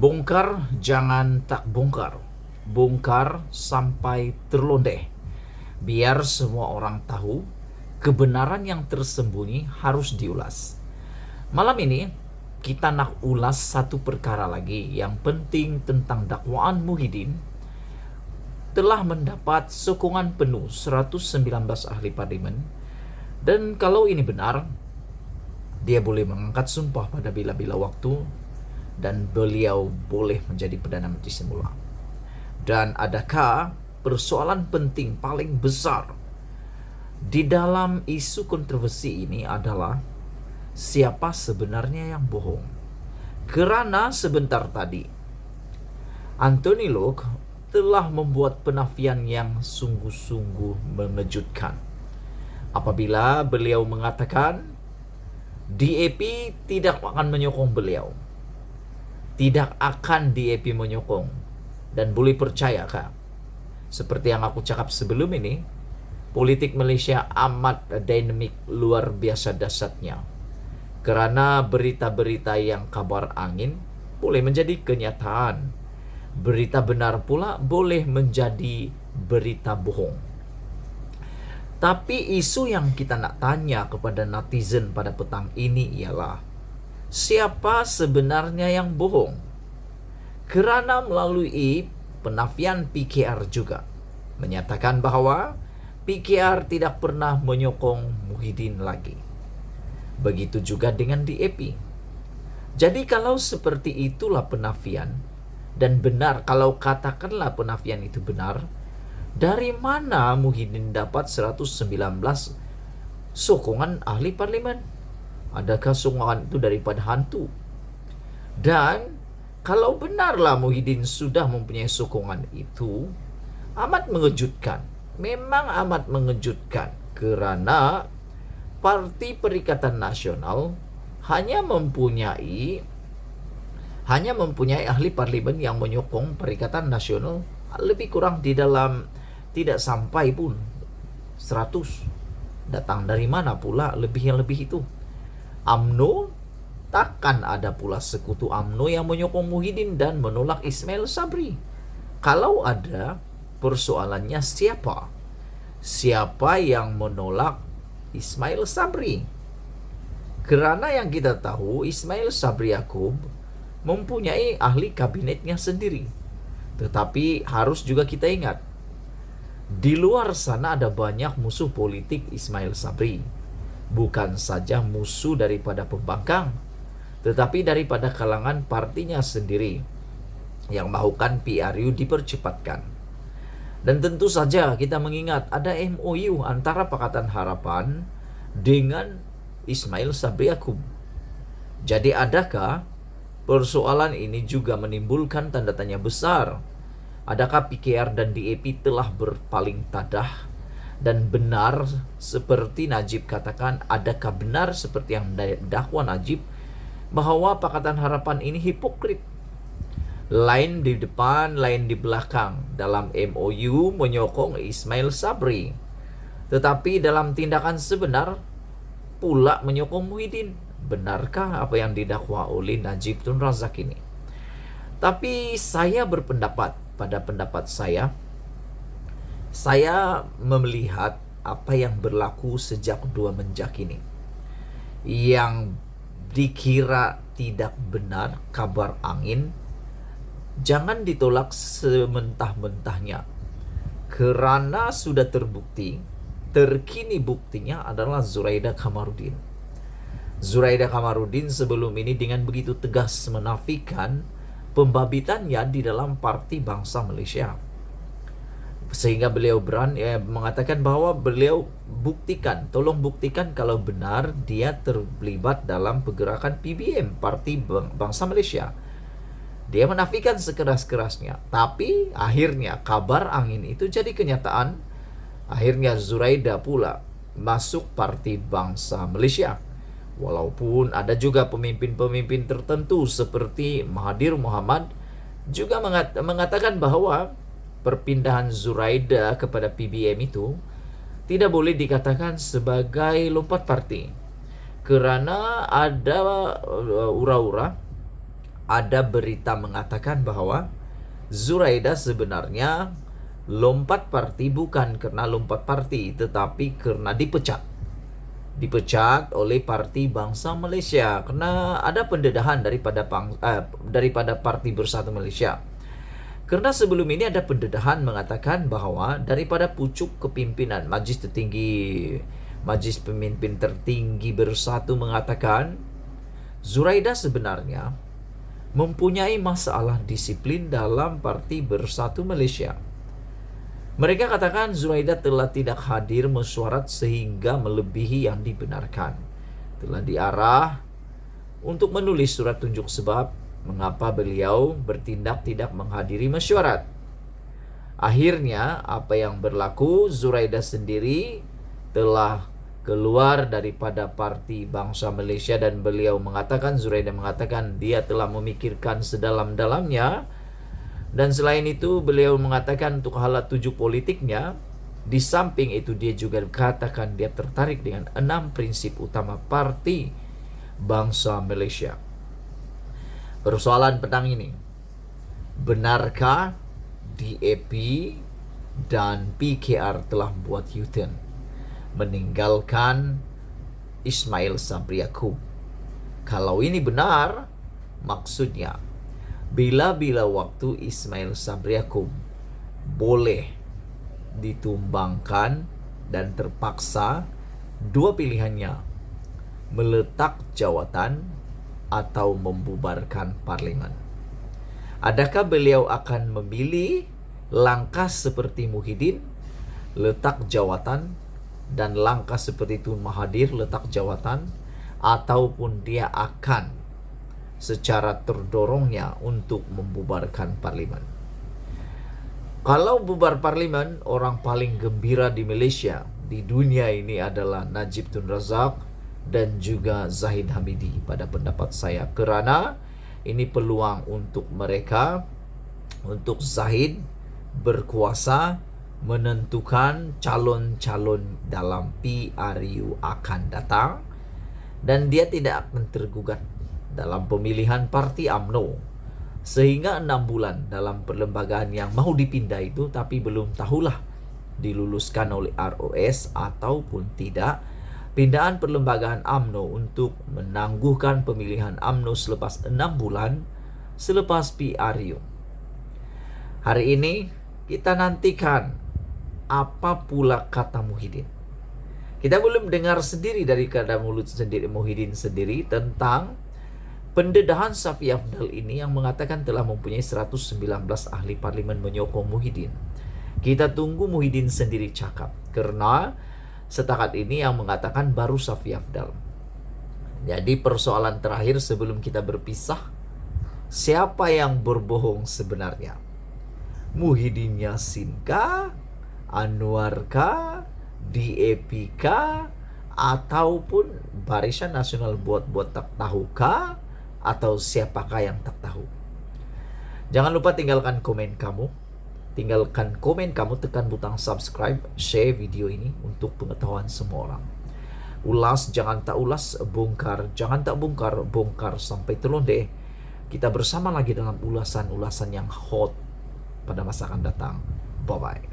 Bongkar jangan tak bongkar. Bongkar sampai terlondeh. Biar semua orang tahu kebenaran yang tersembunyi harus diulas. Malam ini kita nak ulas satu perkara lagi yang penting tentang dakwaan Muhyiddin telah mendapat sokongan penuh 119 ahli parlimen, dan kalau ini benar, dia boleh mengangkat sumpah pada bila-bila waktu dan beliau boleh menjadi Perdana Menteri semula. Dan adakah persoalan penting paling besar di dalam isu kontroversi ini adalah siapa sebenarnya yang bohong? Kerana sebentar tadi Anthony Loke telah membuat penafian yang sungguh-sungguh mengejutkan apabila beliau mengatakan DAP tidak akan menyokong beliau. Tidak akan DAP menyokong. Dan boleh percaya, Kak, seperti yang aku cakap sebelum ini, politik Malaysia amat dinamik, luar biasa dahsyatnya. Kerana berita-berita yang kabar angin boleh menjadi kenyataan. Berita benar pula boleh menjadi berita bohong. Tapi isu yang kita nak tanya kepada netizen pada petang ini ialah siapa sebenarnya yang bohong? Kerana melalui penafian PKR juga menyatakan bahawa PKR tidak pernah menyokong Muhyiddin lagi. Begitu juga dengan DAP. Jadi kalau seperti itulah penafian, dan benar, kalau katakanlah penafian itu benar, dari mana Muhyiddin dapat 119 sokongan ahli parlimen? Adakah sokongan itu daripada hantu? Dan kalau benarlah Muhyiddin sudah mempunyai sokongan itu, amat mengejutkan. Memang amat mengejutkan kerana Parti Perikatan Nasional hanya mempunyai ahli parlimen yang menyokong Perikatan Nasional lebih kurang di dalam tidak sampai pun 100. Datang dari mana pula lebih itu? UMNO, takkan ada pula sekutu UMNO yang menyokong Muhyiddin dan menolak Ismail Sabri. Kalau ada, persoalannya siapa? Siapa yang menolak Ismail Sabri? Kerana yang kita tahu, Ismail Sabri Yaakob mempunyai ahli kabinetnya sendiri. Tetapi harus juga kita ingat, di luar sana ada banyak musuh politik Ismail Sabri. Bukan saja musuh daripada pembangkang, tetapi daripada kalangan partinya sendiri yang mahukan PRU dipercepatkan. Dan tentu saja kita mengingat ada MOU antara Pakatan Harapan dengan Ismail Sabri Yaakob. Jadi adakah persoalan ini juga menimbulkan tanda tanya besar? Adakah PKR dan DAP telah berpaling tadah? Dan benar seperti Najib katakan, adakah benar seperti yang dakwa Najib bahawa Pakatan Harapan ini hipokrit? Lain di depan, lain di belakang. Dalam MOU menyokong Ismail Sabri, tetapi dalam tindakan sebenar pula menyokong Muhyiddin. Benarkah apa yang didakwa oleh Najib Tun Razak ini? Tapi saya berpendapat, pada pendapat saya melihat apa yang berlaku sejak 2 menjak ini, yang dikira tidak benar, kabar angin, jangan ditolak sementah-mentahnya. Kerana sudah terbukti, terkini buktinya adalah Zuraida Kamarudin. Zuraida Kamarudin sebelum ini dengan begitu tegas menafikan pembabitannya di dalam Parti Bangsa Malaysia. Sehingga beliau mengatakan bahawa beliau tolong buktikan kalau benar dia terlibat dalam pergerakan PBM, Parti Bangsa Malaysia. Dia menafikan sekeras-kerasnya. Tapi akhirnya kabar angin itu jadi kenyataan. Akhirnya Zuraida pula masuk Parti Bangsa Malaysia. Walaupun ada juga pemimpin-pemimpin tertentu seperti Mahathir Mohamad juga mengatakan bahawa perpindahan Zuraida kepada PBM itu tidak boleh dikatakan sebagai lompat parti. Kerana ada ura-ura ada berita mengatakan bahwa Zuraida sebenarnya lompat parti bukan karena lompat parti, tetapi karena dipecat oleh Parti Bangsa Malaysia karena ada pendedahan daripada Parti Bersatu Malaysia. Karena sebelum ini ada pendedahan mengatakan bahwa daripada pucuk kepimpinan Majlis Pemimpin Tertinggi Bersatu mengatakan Zuraida sebenarnya mempunyai masalah disiplin dalam Parti Bersatu Malaysia. Mereka katakan Zuraida telah tidak hadir mesyuarat sehingga melebihi yang dibenarkan. Telah diarah untuk menulis surat tunjuk sebab mengapa beliau bertindak tidak menghadiri mesyuarat. Akhirnya apa yang berlaku, Zuraida sendiri telah keluar daripada Parti Bangsa Malaysia dan Zuraida mengatakan dia telah memikirkan sedalam-dalamnya. Dan selain itu beliau mengatakan untuk hal tuju politiknya, di samping itu dia juga katakan dia tertarik dengan 6 prinsip utama Parti Bangsa Malaysia. Persoalan petang ini, benarkah DAP dan PKR telah buat U-turn meninggalkan Ismail Sabri Yaakob? Kalau ini benar, maksudnya bila-bila waktu Ismail Sabri Yaakob boleh ditumbangkan dan terpaksa, dua pilihannya, meletak jawatan atau membubarkan parlimen. Adakah beliau akan memilih langkah seperti Muhyiddin, letak jawatan, dan langkah seperti Tun Mahathir, letak jawatan, ataupun dia akan secara terdorongnya untuk membubarkan parlimen? Kalau bubar parlimen, orang paling gembira di Malaysia, di dunia ini adalah Najib Tun Razak dan juga Zahid Hamidi pada pendapat saya, karena ini peluang untuk mereka, untuk Zahid berkuasa menentukan calon-calon dalam PRU akan datang, dan dia tidak akan tergugat dalam pemilihan Parti UMNO sehingga 6 bulan dalam perlembagaan yang mau dipindah itu, tapi belum tahulah diluluskan oleh ROS ataupun tidak. Pindahan perlembagaan UMNO untuk menangguhkan pemilihan UMNO selepas 6 bulan selepas PRU. Hari ini kita nantikan apa pula kata Muhyiddin. Kita belum dengar sendiri dari kata mulut sendiri Muhyiddin sendiri tentang pendedahan Safi Afdal ini yang mengatakan telah mempunyai 119 ahli parlimen menyokong Muhyiddin. Kita tunggu Muhyiddin sendiri cakap, karena setakat ini yang mengatakan baru Safi Afdal. Jadi persoalan terakhir sebelum kita berpisah, siapa yang berbohong sebenarnya? Muhyiddin Yassin kah? Anwar kah? DAP kah? Ataupun Barisan Nasional buat-buat tak tahu kah? Atau siapakah yang tak tahu? Jangan lupa tinggalkan komen kamu. Tekan butang subscribe, share video ini untuk pengetahuan semua orang. Ulas jangan tak ulas, bongkar jangan tak bongkar sampai telonde. Kita bersama lagi dalam ulasan-ulasan yang hot pada masa akan datang. Bye-bye.